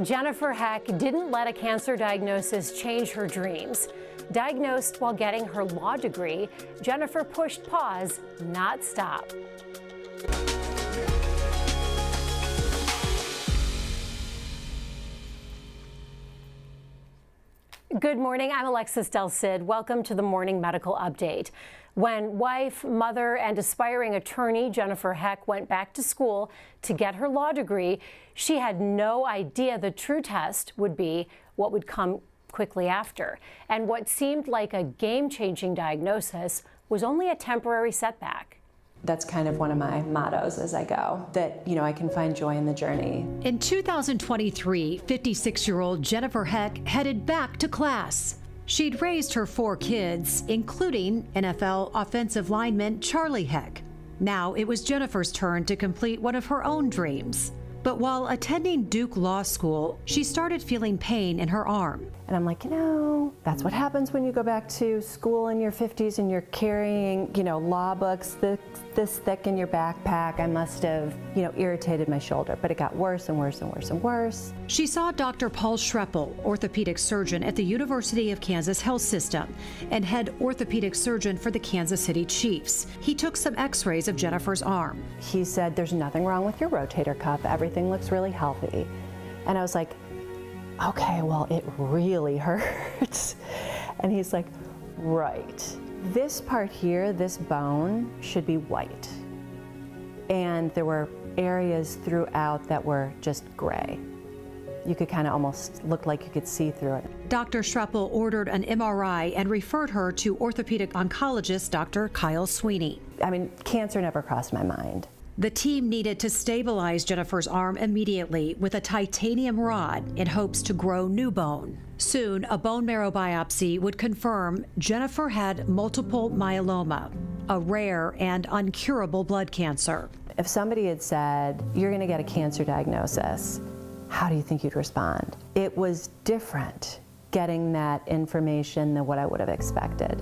Jennifer Heck didn't let a cancer diagnosis change her dreams. Diagnosed while getting her law degree, Jennifer pushed pause, not stop. Good morning, I'm Alexis Del Cid. Welcome to the Morning Medical Update. When wife, mother, and aspiring attorney Jennifer Heck went back to school to get her law degree, she had no idea the true test would be what would come quickly after. And what seemed like a game-changing diagnosis was only a temporary setback. That's kind of one of my mottos as I go, that, I can find joy in the journey. In 2023, 56-year-old Jennifer Heck headed back to class. She'd raised her 4 kids, including NFL offensive lineman Charlie Heck. Now it was Jennifer's turn to complete one of her own dreams. But while attending Duke Law School, she started feeling pain in her arm. And I'm like, that's what happens when you go back to school in your 50s and you're carrying, law books this thick in your backpack. I must have, irritated my shoulder, but it got worse and worse and worse and worse. She saw Dr. Paul Schreppel, orthopedic surgeon at the University of Kansas Health System and head orthopedic surgeon for the Kansas City Chiefs. He took some x-rays of Jennifer's arm. He said, there's nothing wrong with your rotator cuff. Everything looks really healthy. And I was like, okay, well, it really hurts. And he's like, right. This part here, this bone, should be white. And there were areas throughout that were just gray. You could kind of almost look like you could see through it. Dr. Schreppel ordered an MRI and referred her to orthopedic oncologist Dr. Kyle Sweeney. Cancer never crossed my mind. The team needed to stabilize Jennifer's arm immediately with a titanium rod in hopes to grow new bone. Soon, a bone marrow biopsy would confirm Jennifer had multiple myeloma, a rare and uncurable blood cancer. If somebody had said, you're going to get a cancer diagnosis, how do you think you'd respond? It was different getting that information than what I would have expected.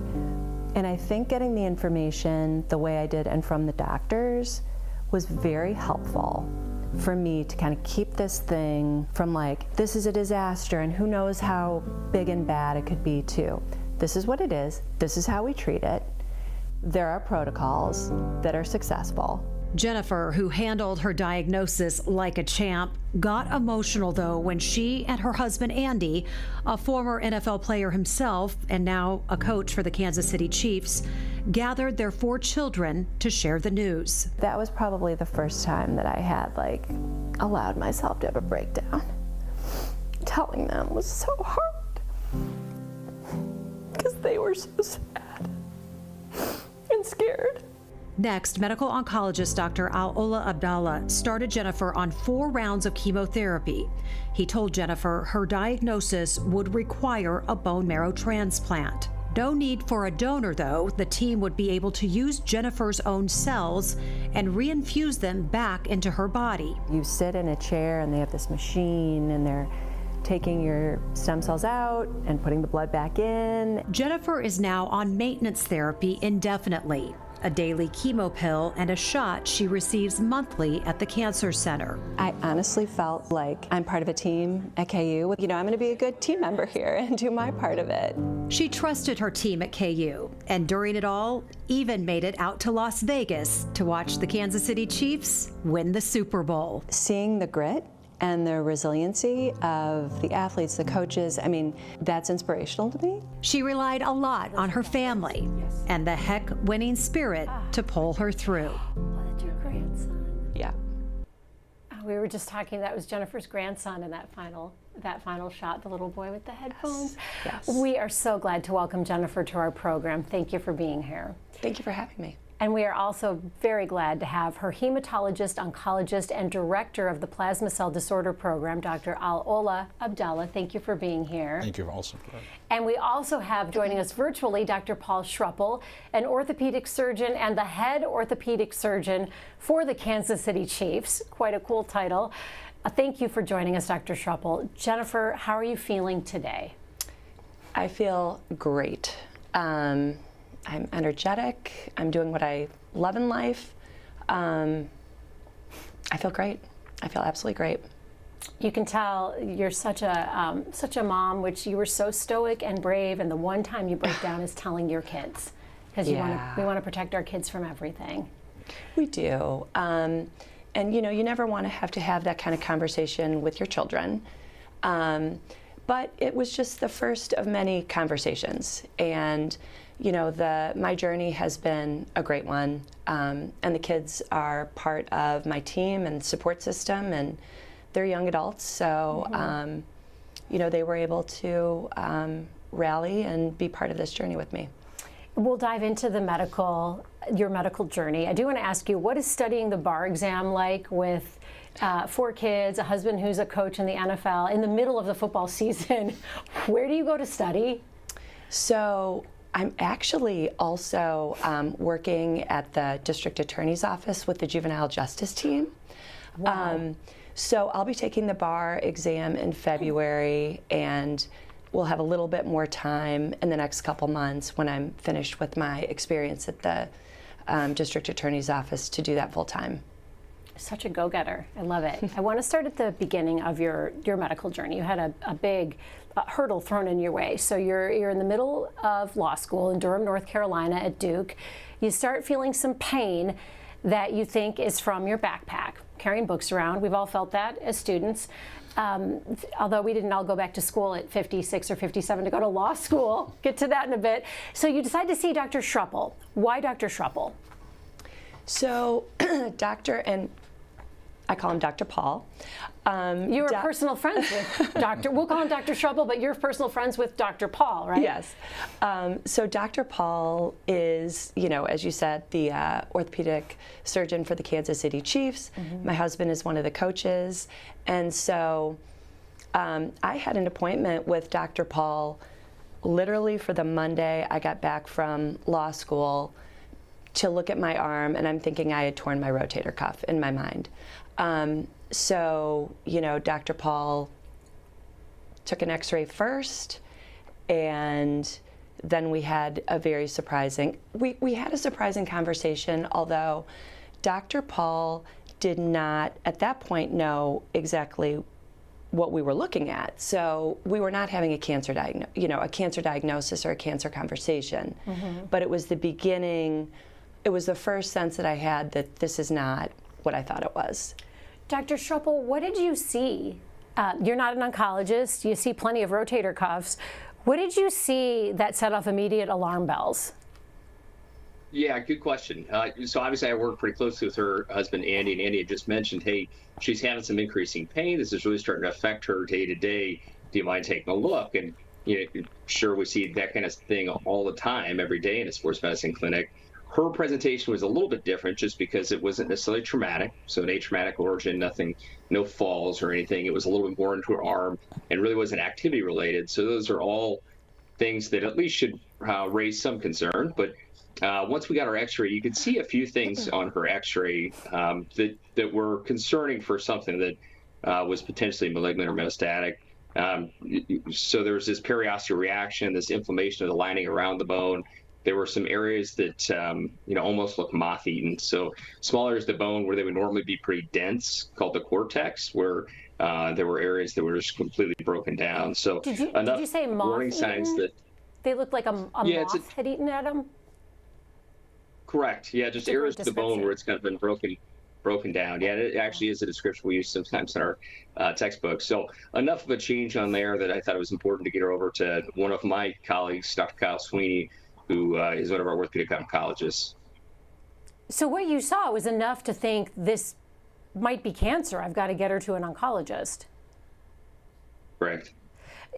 And I think getting the information the way I did and from the doctors was very helpful for me to kind of keep this thing from like, this is a disaster and who knows how big and bad it could be too. This is what it is. This is how we treat it. There are protocols that are successful. Jennifer, who handled her diagnosis like a champ, got emotional though when she and her husband Andy, a former NFL player himself and now a coach for the Kansas City Chiefs, gathered their 4 children to share the news. That was probably the first time that I had allowed myself to have a breakdown. Telling them was so hard because they were so sad and scared. Next, medical oncologist Dr. Al-Ola Abdallah started Jennifer on 4 rounds of chemotherapy. He told Jennifer her diagnosis would require a bone marrow transplant. No need for a donor, though. The team would be able to use Jennifer's own cells and reinfuse them back into her body. You sit in a chair and they have this machine and they're taking your stem cells out and putting the blood back in. Jennifer is now on maintenance therapy indefinitely, a daily chemo pill and a shot she receives monthly at the Cancer Center. I honestly felt like I'm part of a team at KU. I'm going to be a good team member here and do my part of it. She trusted her team at KU, and during it all, even made it out to Las Vegas to watch the Kansas City Chiefs win the Super Bowl. Seeing the grit and the resiliency of the athletes, the coaches, that's inspirational to me. She relied a lot on her family and the Heck winning spirit to pull her through. Was it your grandson? Yeah. We were just talking, that was Jennifer's grandson in that final shot, the little boy with the headphones. Yes. We are so glad to welcome Jennifer to our program. Thank you for being here. Thank you for having me. And we are also very glad to have her hematologist, oncologist, and director of the Plasma Cell Disorder Program, Dr. Al-Ola Abdallah. Thank you for being here. Thank you also. And we also have joining us virtually Dr. Paul Schreppel, an orthopedic surgeon and the head orthopedic surgeon for the Kansas City Chiefs. Quite a cool title. Thank you for joining us, Dr. Schreppel. Jennifer, how are you feeling today? I feel great. I'm energetic. I'm doing what I love in life. I feel great. I feel absolutely great. You can tell you're such a mom, which you were so stoic and brave, and the one time you break down is telling your kids, because we want to protect our kids from everything. We do. And you know, you never want to have that kind of conversation with your children. But it was just the first of many conversations. And you know, my journey has been a great one. And the kids are part of my team and support system, and they're young adults. So, you know, they were able to rally and be part of this journey with me. We'll dive into your medical journey. I do want to ask you, what is studying the bar exam like with 4 kids, a husband who's a coach in the NFL, in the middle of the football season? Where do you go to study? So I'm actually also working at the district attorney's office with the juvenile justice team. Wow. So I'll be taking the bar exam in February, and we'll have a little bit more time in the next couple months when I'm finished with my experience at the district attorney's office to do that full time. Such a go-getter. I love it. I want to start at the beginning of your medical journey. You had a big hurdle thrown in your way. So you're in the middle of law school in Durham, North Carolina at Duke. You start feeling some pain that you think is from your backpack, carrying books around. We've all felt that as students. Although we didn't all go back to school at 56 or 57 to go to law school. Get to that in a bit. So you decide to see Dr. Schruppel. Why Dr. Schruppel? So and I call him Dr. Paul. You were personal friends with we'll call him Dr. Schruppel, but you're personal friends with Dr. Paul, right? Yes. So Dr. Paul is, you know, as you said, the orthopedic surgeon for the Kansas City Chiefs. My husband is one of the coaches. And so I had an appointment with Dr. Paul literally for the Monday I got back from law school to look at my arm, and I'm thinking I had torn my rotator cuff in my mind. So, you know, Dr. Paul took an x-ray first, and then we had a very surprising, we had a surprising conversation, although Dr. Paul did not at that point know exactly what we were looking at. So we were not having a cancer diagnosis or a cancer conversation, but it was the beginning. It was the first sense that I had that this is not what I thought it was. Dr. Schruppel, what did you see? You're not an oncologist. You see plenty of rotator cuffs. What did you see that set off immediate alarm bells? Yeah, good question. So obviously I work pretty closely with her husband, Andy, and Andy had just mentioned, hey, she's having some increasing pain. This is really starting to affect her day to day. Do you mind taking a look? And you know, sure, we see that kind of thing all the time, every day in a sports medicine clinic. Her presentation was a little bit different just because it wasn't necessarily traumatic. So an atraumatic origin, nothing, no falls or anything. It was a little bit more into her arm and really wasn't activity related. So those are all things that at least should raise some concern. But once we got our x-ray, you could see a few things on her x-ray that were concerning for something that was potentially malignant or metastatic. So there was this periosteal reaction, this inflammation of the lining around the bone. There were some areas that almost looked moth-eaten. So small areas of the bone where they would normally be pretty dense, called the cortex, where there were areas that were just completely broken down. So did you say warning moth-eaten? Signs that they looked like a moth had eaten at them? Correct. Yeah, just areas of the bone where it's kind of been broken down. Yeah, it actually is a description we use sometimes in our textbooks. So enough of a change on there that I thought it was important to get her over to one of my colleagues, Dr. Kyle Sweeney, who is one of our orthopedic oncologists. So what you saw was enough to think this might be cancer. I've got to get her to an oncologist. Correct.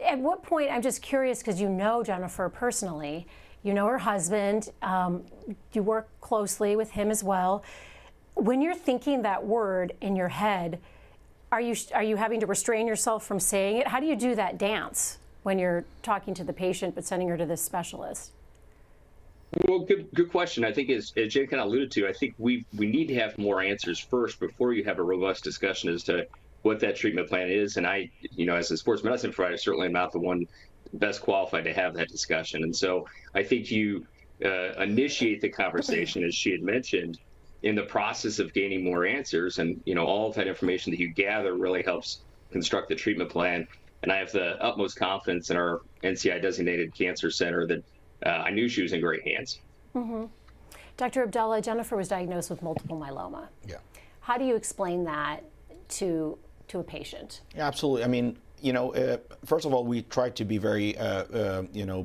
At what point, I'm just curious, because you know Jennifer personally, you know her husband, you work closely with him as well. When you're thinking that word in your head, are you having to restrain yourself from saying it? How do you do that dance when you're talking to the patient but sending her to this specialist? Well, good question. I think as Jen kind of alluded to, I think we need to have more answers first before you have a robust discussion as to what that treatment plan is. And I, as a sports medicine provider, certainly am not the one best qualified to have that discussion. And so I think you initiate the conversation, as she had mentioned, in the process of gaining more answers. And, all of that information that you gather really helps construct the treatment plan. And I have the utmost confidence in our NCI designated cancer center that I knew she was in great hands. Dr. Abdallah, Jennifer was diagnosed with multiple myeloma. Yeah. How do you explain that to a patient? Yeah, absolutely. I mean, first of all, we tried to be very,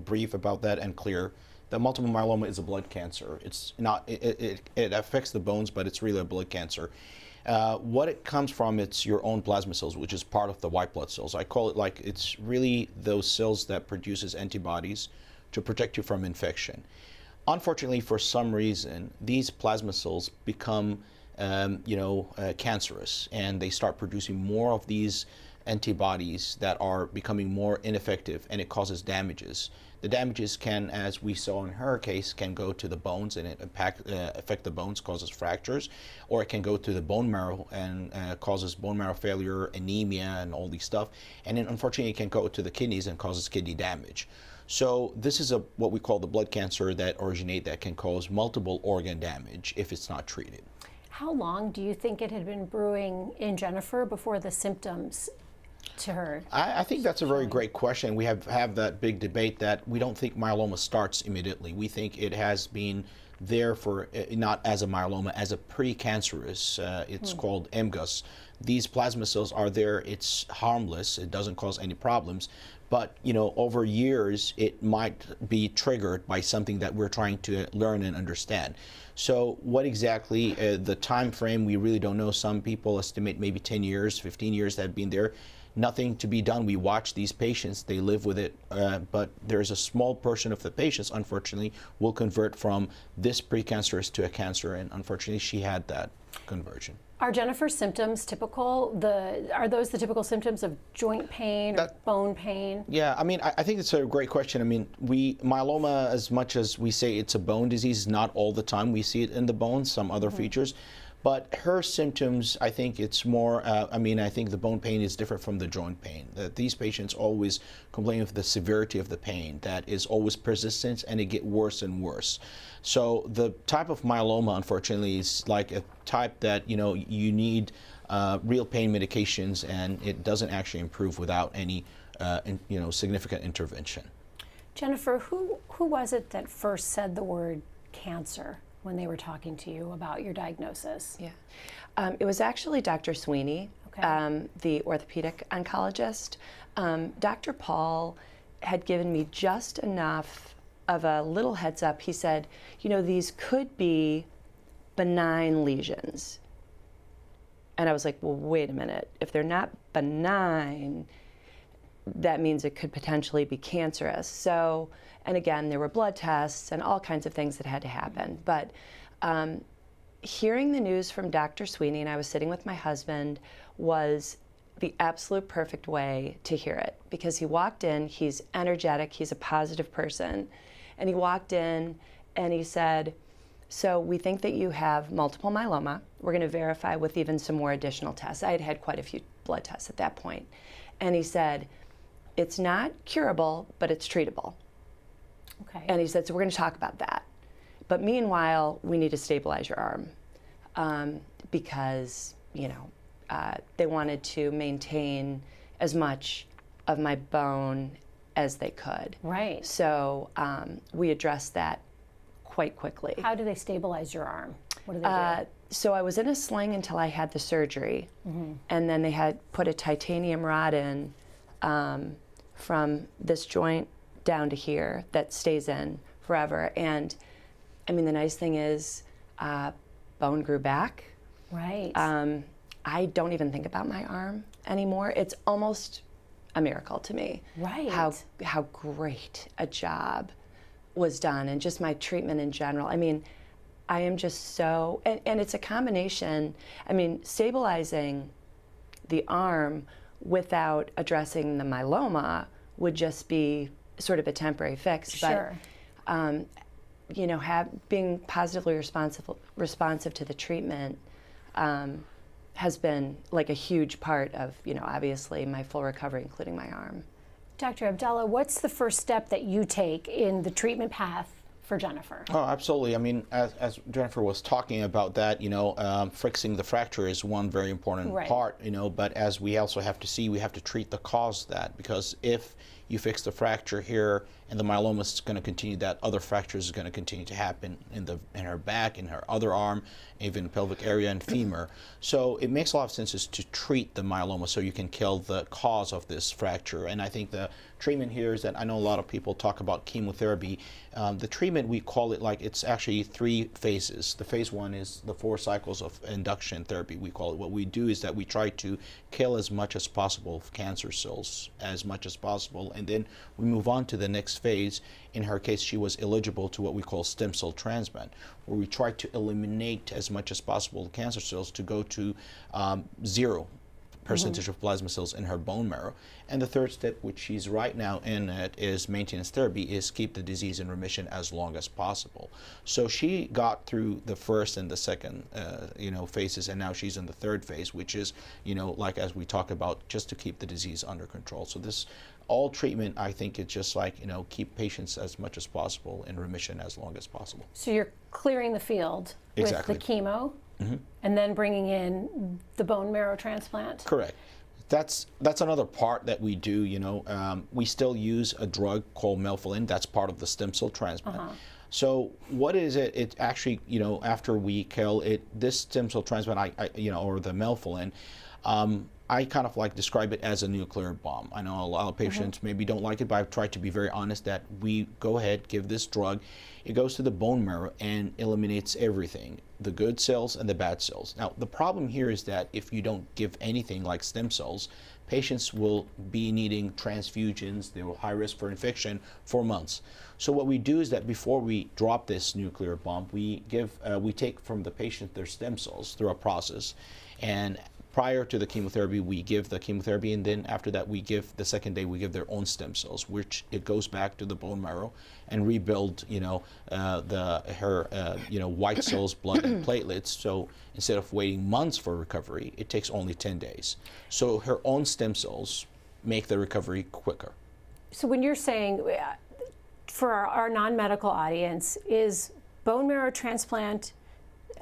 brief about that and clear. That multiple myeloma is a blood cancer. It's not. It affects the bones, but it's really a blood cancer. What it comes from, it's your own plasma cells, which is part of the white blood cells. I call it like it's really those cells that produces antibodies to protect you from infection. Unfortunately, for some reason, these plasma cells become, cancerous, and they start producing more of these antibodies that are becoming more ineffective, and it causes damages. The damages can, as we saw in her case, can go to the bones and it affect the bones, causes fractures, or it can go to the bone marrow and causes bone marrow failure, anemia, and all these stuff. And then unfortunately it can go to the kidneys and causes kidney damage. So this is what we call the blood cancer that can cause multiple organ damage if it's not treated. How long do you think it had been brewing in Jennifer before the symptoms to her? I think that's a very great question. We have that big debate that we don't think myeloma starts immediately. We think it has been there for, not as a myeloma, as a precancerous, it's called MGUS. These plasma cells are there, it's harmless, it doesn't cause any problems, but over years it might be triggered by something that we're trying to learn and understand. So what exactly the time frame, we really don't know. Some people estimate maybe 10 years, 15 years that have been there. Nothing to be done. We watch these patients, they live with it, but there's a small portion of the patients, unfortunately, will convert from this precancerous to a cancer, and unfortunately she had that conversion. Are Jennifer's symptoms typical? Are those the typical symptoms of joint pain or bone pain? Yeah, I mean, I think it's a great question. I mean, myeloma, as much as we say it's a bone disease, not all the time we see it in the bones, some other features. But her symptoms, I think it's more, I think the bone pain is different from the joint pain. That these patients always complain of the severity of the pain that is always persistent, and it gets worse and worse. So the type of myeloma, unfortunately, is like a type that, you need real pain medications, and it doesn't actually improve without any, significant intervention. Jennifer, who was it that first said the word cancer when they were talking to you about your diagnosis? Yeah, it was actually Dr. Sweeney, the orthopedic oncologist. Dr. Paul had given me just enough of a little heads up. He said, these could be benign lesions. And I was like, well, wait a minute. If they're not benign, that means it could potentially be cancerous. So, and again, there were blood tests and all kinds of things that had to happen. But hearing the news from Dr. Sweeney, and I was sitting with my husband, was the absolute perfect way to hear it. Because he walked in, he's energetic, he's a positive person, and he walked in and he said, so we think that you have multiple myeloma. We're going to verify with even some more additional tests. I had had quite a few blood tests at that point. And he said, it's not curable, but it's treatable. Okay. And he said, so we're going to talk about that. But meanwhile, we need to stabilize your arm because, they wanted to maintain as much of my bone as they could. Right. So we addressed that quite quickly. how do they stabilize your arm? What do they do? So I was in a sling until I had the surgery, and then they had put a titanium rod in from this joint down to here that stays in forever. And I mean, the nice thing is bone grew back. Right. I don't even think about my arm anymore. It's almost a miracle to me. Right. How great a job was done, and just my treatment in general. I mean, I am just so, and it's a combination. I mean, stabilizing the arm without addressing the myeloma would just be sort of a temporary fix. Sure. But being positively responsive to the treatment has been like a huge part of, obviously my full recovery, including my arm. Dr. Abdallah, what's the first step that you take in the treatment path for Jennifer. Oh, absolutely. I mean, as Jennifer was talking about that, fixing the fracture is one very important part, but as we also have to see, we have to treat the cause of that, because if you fix the fracture here and the myeloma is going to continue, that other fractures is going to continue to happen in her back, in her other arm, even pelvic area and femur. So it makes a lot of sense is to treat the myeloma so you can kill the cause of this fracture. And I think the treatment here is that I know a lot of people talk about chemotherapy. The treatment, we call it like it's actually 3 phases. The phase 1 is the 4 cycles of induction therapy, we call it. What we do is that we try to kill as much as possible of cancer cells, as much as possible, and then we move on to the next phase. In her case, she was eligible to what we call stem cell transplant, where we try to eliminate as much as possible the cancer cells to go to 0% of plasma cells in her bone marrow. And the third step, which she's right now in it, is maintenance therapy, is keep the disease in remission as long as possible. So she got through the first and the second phases, and now she's in the third phase, which is, like as we talk about, just to keep the disease under control. So this all treatment, I think it's just like, keep patients as much as possible in remission as long as possible. So you're clearing the field Exactly. with the chemo, and then bringing in the bone marrow transplant? Correct. That's another part that we do, we still use a drug called melphalan. That's part of the stem cell transplant. So what is it? It actually, after we kill it, this stem cell transplant, or the melphalan, I kind of like describe it as a nuclear bomb. I know a lot of patients maybe don't like it, but I've tried to be very honest that we go ahead, give this drug, it goes to the bone marrow and eliminates everything, the good cells and the bad cells. Now, the problem here is that if you don't give anything like stem cells, patients will be needing transfusions, they will high risk for infection for months. So what we do is that before we drop this nuclear bomb, we take from the patient their stem cells through a process, and prior to the chemotherapy, we give the chemotherapy, and then after that, the second day, we give their own stem cells, which it goes back to the bone marrow and rebuild, her white cells, blood, and platelets. So instead of waiting months for recovery, it takes only 10 days. So her own stem cells make the recovery quicker. So when you're saying, for our non-medical audience, is bone marrow transplant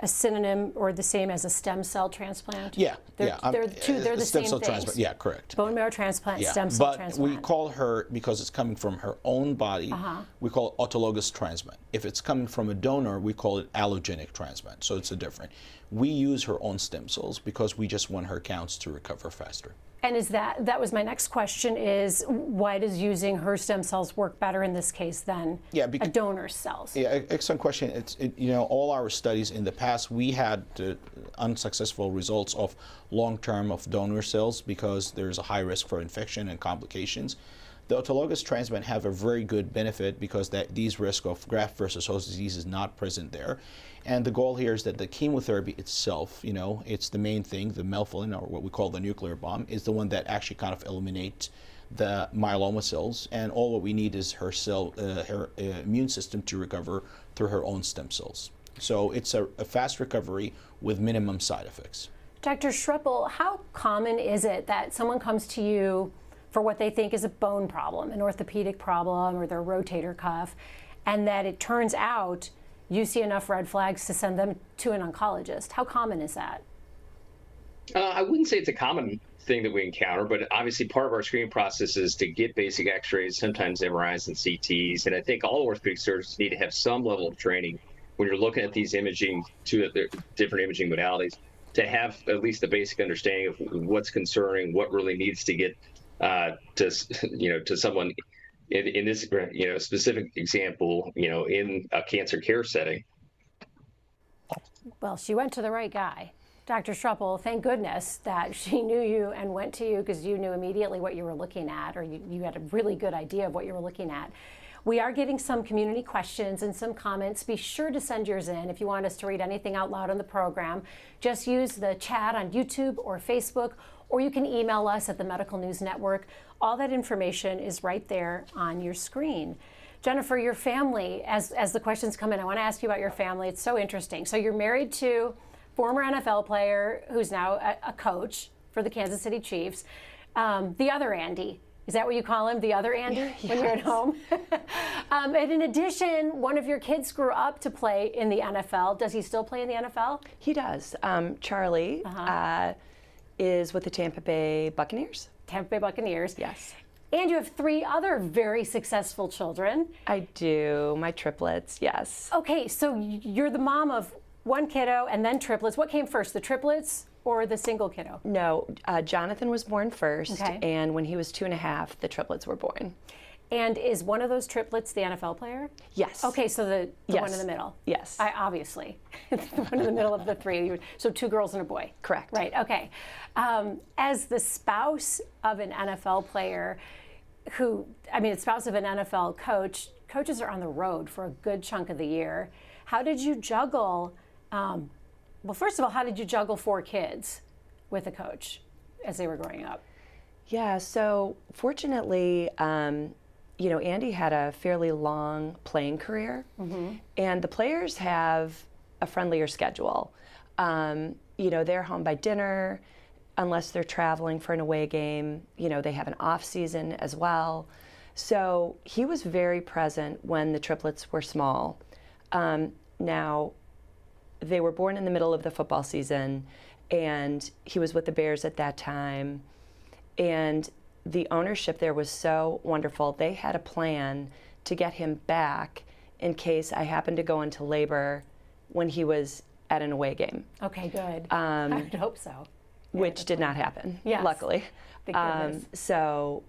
a synonym or the same as a stem cell transplant? Yeah, they're the stem same cell things. transplant. Yeah, correct. Bone marrow transplant, Yeah, stem cell but transplant. we call her, because it's coming from her own body, we call it autologous transplant. If it's coming from a donor, we call it allogenic transplant. So it's a different. We use her own stem cells because we just want her counts to recover faster. And is that was my next question, is why does using her stem cells work better in this case than a donor's cells? Yeah, excellent question. All our studies in the past, we had unsuccessful results of long-term of donor cells because there's a high risk for infection and complications. The autologous transplant have a very good benefit because these risk of graft versus host disease is not present there. And the goal here is that the chemotherapy itself, it's the main thing, the melphalan, or what we call the nuclear bomb, is the one that actually kind of eliminates the myeloma cells. And all what we need is her immune system to recover through her own stem cells. So it's a fast recovery with minimum side effects. Dr. Schreppel, how common is it that someone comes to you for what they think is a bone problem, an orthopedic problem, or their rotator cuff, and that it turns out you see enough red flags to send them to an oncologist? How common is that? I wouldn't say it's a common thing that we encounter, but obviously part of our screening process is to get basic x-rays, sometimes MRIs and CTs, and I think all orthopedic surgeons need to have some level of training when you're looking at these different imaging modalities, to have at least a basic understanding of what's concerning, what really needs to get to someone in this specific example, in a cancer care setting. Well, she went to the right guy. Dr. Schreppel, thank goodness that she knew you and went to you, because you knew immediately what you were looking at, or you had a really good idea of what you were looking at. We are getting some community questions and some comments. Be sure to send yours in. If you want us to read anything out loud on the program, just use the chat on YouTube or Facebook, or you can email us at the Medical News Network. All that information is right there on your screen. Jennifer, your family, as the questions come in, I want to ask you about your family. It's so interesting. So you're married to former NFL player who's now a coach for the Kansas City Chiefs. The other Andy Is that what you call him, the other Andy, when you're at home? And in addition, one of your kids grew up to play in the NFL. Does he still play in the NFL? He does. Charlie is with the Tampa Bay Buccaneers. Tampa Bay Buccaneers. Yes. And you have 3 other very successful children. I do. My triplets, yes. Okay, so you're the mom of 1 kiddo and then triplets. What came first, the triplets or the single kiddo? No, Jonathan was born first, Okay. and when he was 2.5, the triplets were born. And is one of those triplets the NFL player? Yes. Okay, so the Yes. one in the middle. Yes. Obviously, the one in the middle of the 3. So 2 girls and a boy. Correct. Right. Okay. As the spouse of an NFL player, spouse of an NFL coach, coaches are on the road for a good chunk of the year. How did you juggle? Well, first of all, how did you juggle 4 kids with a coach as they were growing up? Yeah. So fortunately, Andy had a fairly long playing career, and the players have a friendlier schedule. They're home by dinner, unless they're traveling for an away game. They have an off season as well. So he was very present when the triplets were small. Now, they were born in the middle of the football season, and he was with the Bears at that time. And the ownership there was so wonderful. They had a plan to get him back in case I happened to go into labor when he was at an away game. Okay, good. I would hope so. Which did not happen, Yes. luckily. Thank goodness.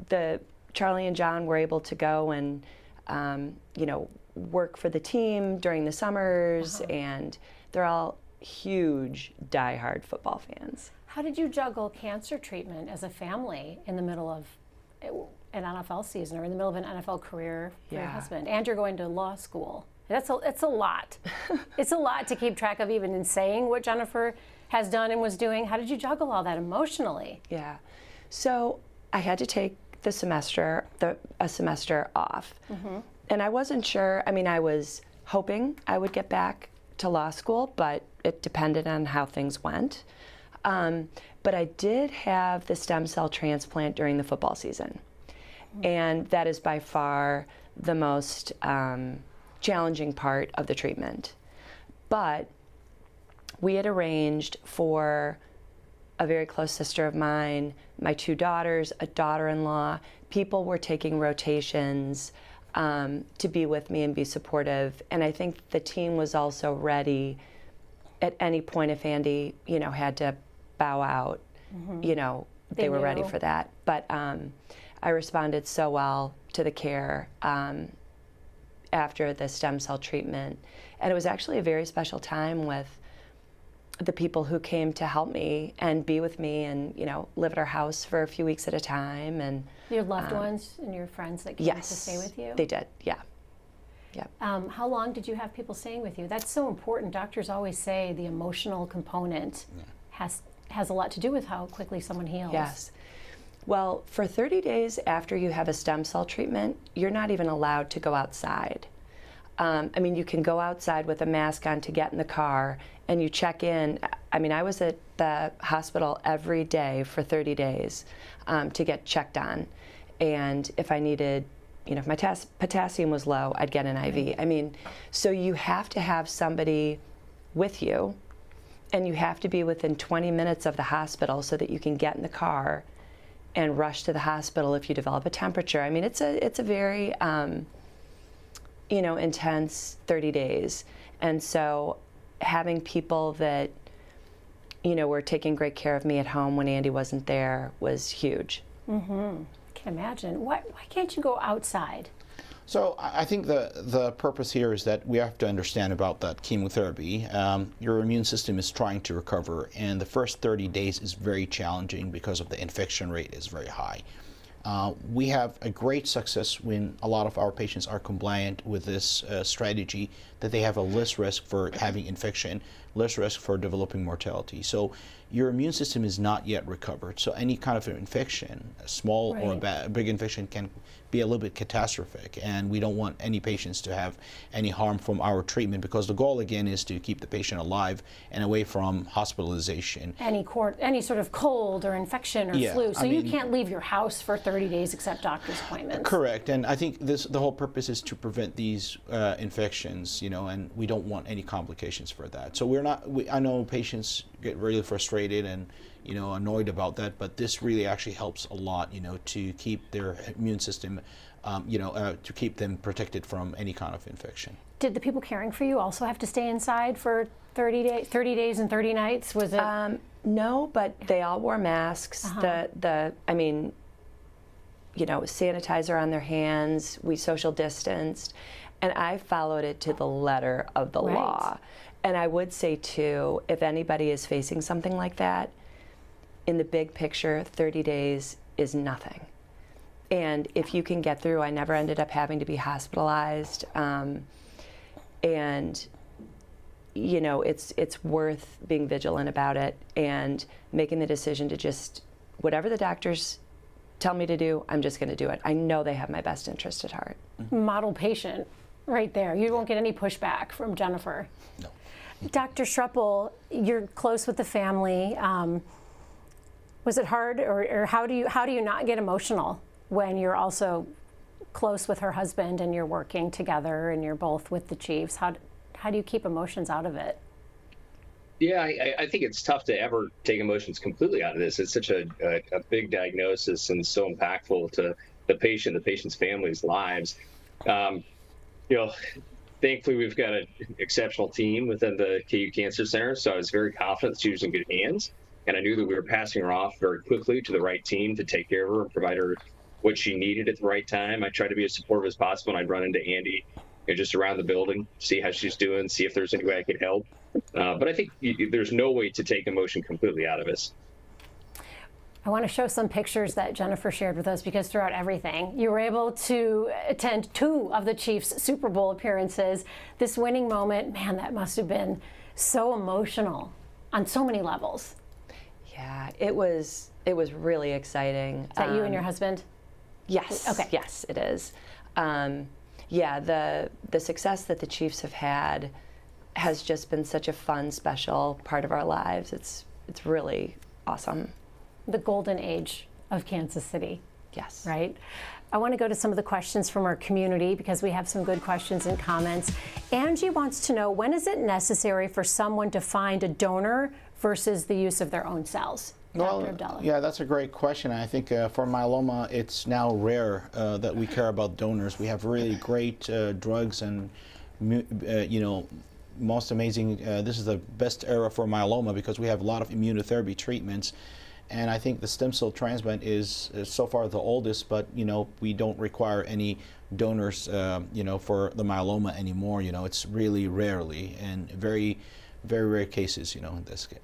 But Charlie and John were able to go and, work for the team during the summers, and they're all huge, diehard football fans. How did you juggle cancer treatment as a family in the middle of an NFL season or in the middle of an NFL career for your husband? And you're going to law school. It's a lot. It's a lot to keep track of, even in saying what Jennifer has done and was doing. How did you juggle all that emotionally? Yeah. So I had to take a semester off. And I wasn't sure. I was hoping I would get back to law school, but it depended on how things went. But I did have the stem cell transplant during the football season. And that is by far the most challenging part of the treatment. But we had arranged for a very close sister of mine, my 2 daughters, a daughter-in-law. People were taking rotations to be with me and be supportive. And I think the team was also ready at any point if Andy, had to bow out, they were ready for that. But I responded so well to the care after the stem cell treatment. And it was actually a very special time with the people who came to help me and be with me and, live at our house for a few weeks at a time. And Your loved ones and your friends that came to stay with you? They did, yeah. How long did you have people staying with you? That's so important. Doctors always say the emotional component has a lot to do with how quickly someone heals. Yes. Well, for 30 days after you have a stem cell treatment, you're not even allowed to go outside. You can go outside with a mask on to get in the car, and you check in. I was at the hospital every day for 30 days to get checked on. And if I needed, if my potassium was low, I'd get an IV. So you have to have somebody with you, and you have to be within 20 minutes of the hospital so that you can get in the car and rush to the hospital if you develop a temperature. It's a very intense 30 days. And so having people that, were taking great care of me at home when Andy wasn't there was huge. I can imagine. Why can't you go outside? So I think the purpose here is that we have to understand about that chemotherapy. Your immune system is trying to recover, and the first 30 days is very challenging because of the infection rate is very high. We have a great success when a lot of our patients are compliant with this strategy, that they have a less risk for having infection, less risk for developing mortality. So your immune system is not yet recovered. So any kind of infection, a small or a big infection, can be a little bit catastrophic, and we don't want any patients to have any harm from our treatment, because the goal again is to keep the patient alive and away from hospitalization. Any sort of cold or infection or flu, so you can't leave your house for 30 days except doctor's appointments. Correct, and I think the whole purpose is to prevent these infections, you know, and we don't want any complications for that. So I know patients get really frustrated and, you know, annoyed about that, but this really actually helps a lot, you know, to keep their immune system, to keep them protected from any kind of infection. Did the people caring for you also have to stay inside for 30 days and 30 nights? Was it? No, but they all wore masks. Sanitizer on their hands. We social distanced, and I followed it to the letter of the law. And I would say too, if anybody is facing something like that, in the big picture, 30 days is nothing. And if you can get through, I never ended up having to be hospitalized. And you know, it's worth being vigilant about it and making the decision to just, whatever the doctors tell me to do, I'm just going to do it. I know they have my best interest at heart. Model patient right there. You won't get any pushback from Jennifer. No. Dr. Schruppel, you're close with the family. Was it hard, or how do you not get emotional when you're also close with her husband and you're working together and you're both with the Chiefs? How do you keep emotions out of it? Yeah, I think it's tough to ever take emotions completely out of this. It's such a big diagnosis and so impactful to the patient's family's lives. Thankfully, we've got an exceptional team within the KU Cancer Center, so I was very confident that she was in good hands. And I knew that we were passing her off very quickly to the right team to take care of her and provide her what she needed at the right time. I tried to be as supportive as possible, and I'd run into Andy just around the building, see how she's doing, see if there's any way I could help. But I think there's no way to take emotion completely out of this. I want to show some pictures that Jennifer shared with us, because throughout everything, you were able to attend 2 of the Chiefs' Super Bowl appearances. This winning moment, man, that must have been so emotional on so many levels. Yeah, it was really exciting. Is that you and your husband? Yes. Okay. Yes, it is. The success that the Chiefs have had has just been such a fun, special part of our lives. It's really awesome. The golden age of Kansas City. Yes. Right? I want to go to some of the questions from our community, because we have some good questions and comments. Angie wants to know, when is it necessary for someone to find a donor versus the use of their own cells? Dr. Abdallah. Yeah, that's a great question. I think for myeloma, it's now rare that we care about donors. We have really great drugs and, most amazing, this is the best era for myeloma, because we have a lot of immunotherapy treatments. And I think the stem cell transplant is so far the oldest, but, we don't require any donors, for the myeloma anymore. It's really rarely, and very, very rare cases, in this case.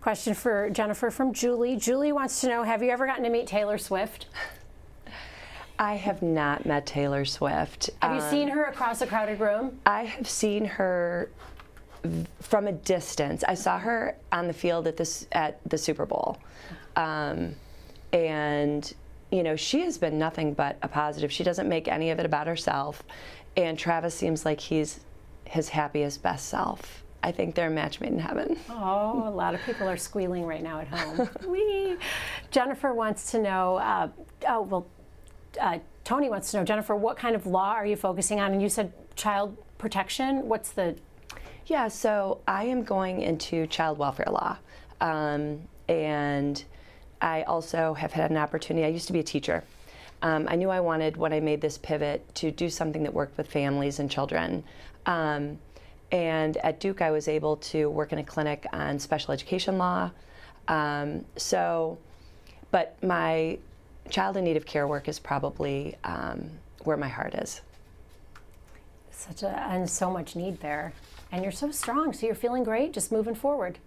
Question for Jennifer from Julie. Julie wants to know, have you ever gotten to meet Taylor Swift? I have not met Taylor Swift. Have you seen her across a crowded room? I have seen her from a distance. I saw her on the field at the Super Bowl. And, she has been nothing but a positive. She doesn't make any of it about herself. And Travis seems like he's his happiest, best self. I think they're a match made in heaven. Oh, a lot of people are squealing right now at home. Wee. Jennifer wants to know, Tony wants to know, Jennifer, what kind of law are you focusing on? And you said child protection. What's the... Yeah, so I am going into child welfare law. And I also have had an opportunity. I used to be a teacher. I knew I wanted, when I made this pivot, to do something that worked with families and children. And at Duke, I was able to work in a clinic on special education law. But my child in need of care work is probably where my heart is. And so much need there. And you're so strong, so you're feeling great, just moving forward.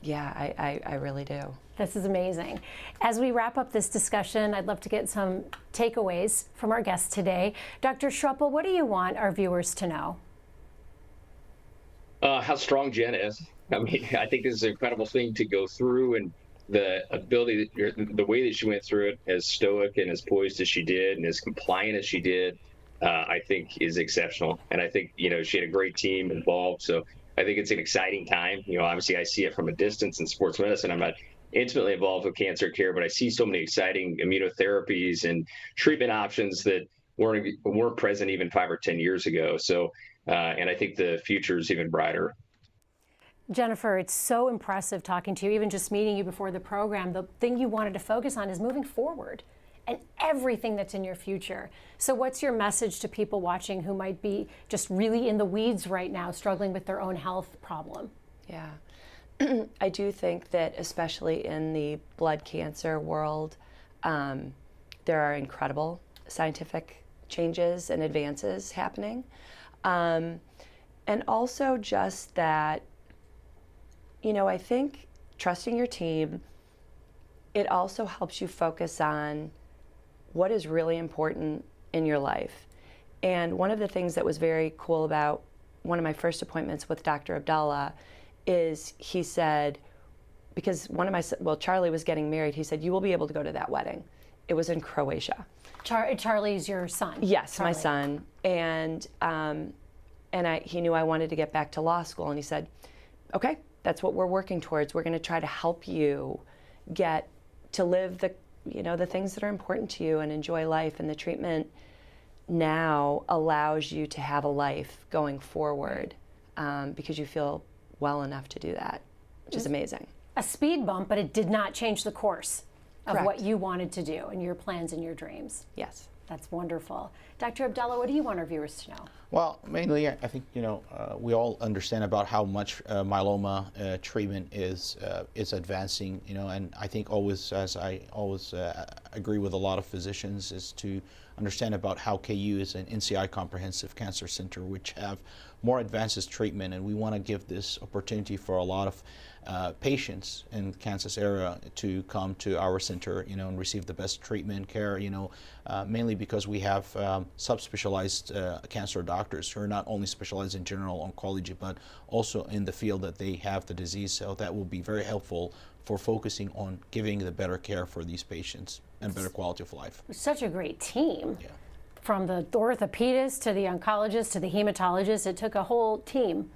Yeah, I really do. This is amazing. As we wrap up this discussion, I'd love to get some takeaways from our guests today. Dr. Schruppel, what do you want our viewers to know? How strong Jen is. I mean, I think this is an incredible thing to go through, and the ability, the way that she went through it, as stoic and as poised as she did, and as compliant as she did, I think is exceptional. And I think, she had a great team involved. So I think it's an exciting time. Obviously I see it from a distance in sports medicine. I'm not intimately involved with cancer care, but I see so many exciting immunotherapies and treatment options that weren't present even 5 or 10 years ago. So, and I think the future is even brighter. Jennifer, it's so impressive talking to you, even just meeting you before the program. The thing you wanted to focus on is moving forward and everything that's in your future. So what's your message to people watching who might be just really in the weeds right now, struggling with their own health problem? Yeah. I do think that especially in the blood cancer world, there are incredible scientific changes and advances happening. And also just that, I think trusting your team, it also helps you focus on what is really important in your life. And one of the things that was very cool about one of my first appointments with Dr. Abdallah is he said, because Charlie was getting married, he said, you will be able to go to that wedding. It was in Croatia. Charlie's your son? Yes, Charlie. my son. And he knew I wanted to get back to law school, and he said, okay, that's what we're working towards. We're going to try to help you get to live the things that are important to you and enjoy life. And the treatment now allows you to have a life going forward because you feel well enough to do that, which is amazing. A speed bump, but it did not change the course of Correct. what you wanted to do and your plans and your dreams. Yes. That's wonderful. Dr. Abdallah, what do you want our viewers to know? Well, mainly, I think we all understand about how much myeloma treatment is advancing. And I think always, as I always agree with a lot of physicians, is to understand about how KU is an NCI Comprehensive Cancer Center, which have more advanced treatment, and we want to give this opportunity for a lot of patients in Kansas area to come to our center, and receive the best treatment care, mainly because we have subspecialized cancer doctors who are not only specialized in general oncology, but also in the field that they have the disease. So that will be very helpful for focusing on giving the better care for these patients and better quality of life. Such a great team. Yeah. From the orthopedist to the oncologist to the hematologist, it took a whole team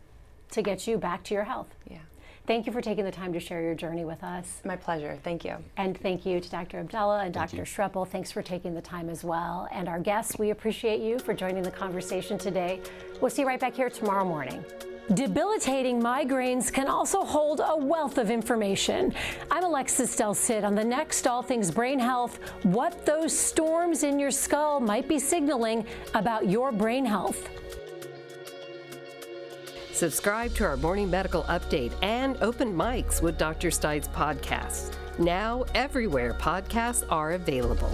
to get you back to your health. Yeah. Thank you for taking the time to share your journey with us. My pleasure. Thank you. And thank you to Dr. Abdallah and Dr. Schreppel. Thanks for taking the time as well. And our guests, we appreciate you for joining the conversation today. We'll see you right back here tomorrow morning. Debilitating migraines can also hold a wealth of information. I'm Alexis Del Cid. On the next All Things Brain Health, what those storms in your skull might be signaling about your brain health. Subscribe to our Morning Medical Update and Open Mics with Dr. Stites podcast. Now, everywhere podcasts are available.